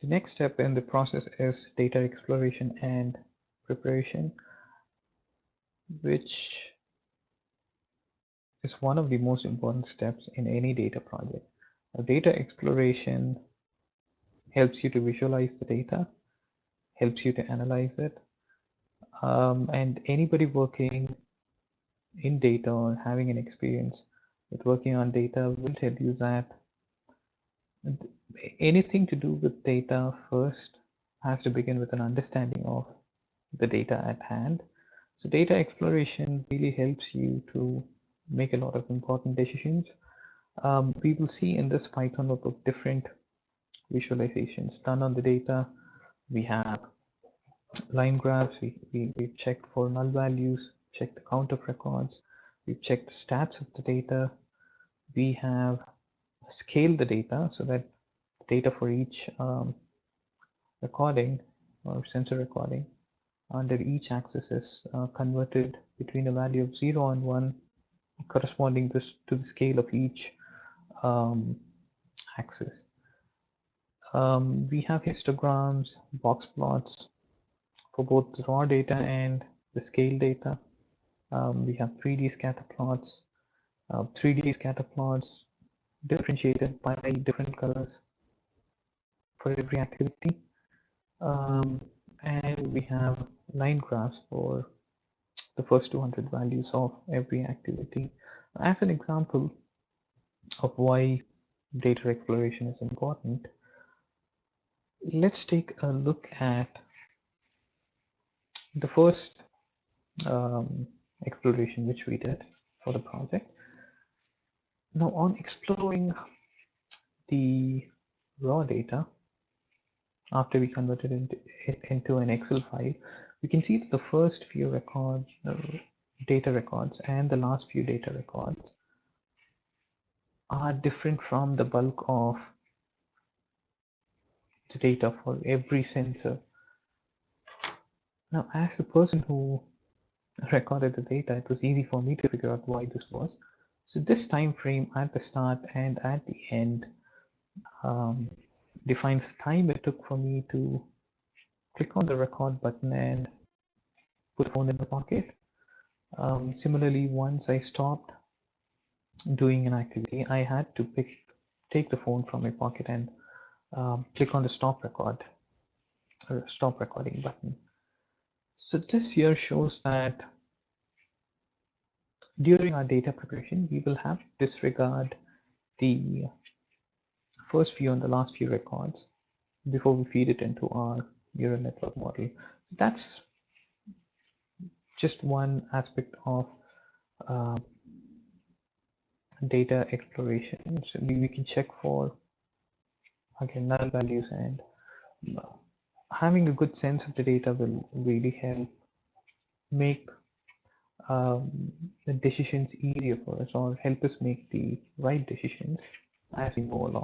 The next step in the process is data exploration and preparation, which is one of the most important steps in any data project. Data exploration helps you to visualize the data, helps you to analyze it, and anybody working in data or having an experience with working on data will tell you that anything to do with data first has to begin with an understanding of the data at hand. So data exploration really helps you to make a lot of important decisions. We will see in this Python notebook different visualizations done on the data. We have line graphs, we've checked for null values, checked the count of records, we've checked the stats of the data. We have scaled the data so that data for each recording or sensor recording under each axis is converted between a value of 0 and 1 corresponding to the scale of each axis. We have histograms, box plots for both the raw data and the scale data. We have 3D scatter plots, 3D scatter plots differentiated by different colors for every activity. And we have line graphs for the first 200 values of every activity as an example of why data exploration is important. Let's take a look at the first exploration which we did for the project. Now, on exploring the raw data, after we converted it into an Excel file, we can see that the first few records, data records, and the last few data records are different from the bulk of the data for every sensor. Now, as the person who recorded the data, it was easy for me to figure out why this was. So this time frame at the start and at the end defines the time it took for me to click on the record button and put the phone in the pocket. Similarly, once I stopped doing an activity, I had to take the phone from my pocket and click on the stop recording button. So this here shows that during our data preparation, we will have to disregard the first few and the last few records before we feed it into our neural network model. That's just one aspect of data exploration. So we can check for, again, null values, and having a good sense of the data will really help make the decisions easier for us or help us make the right decisions as we go along.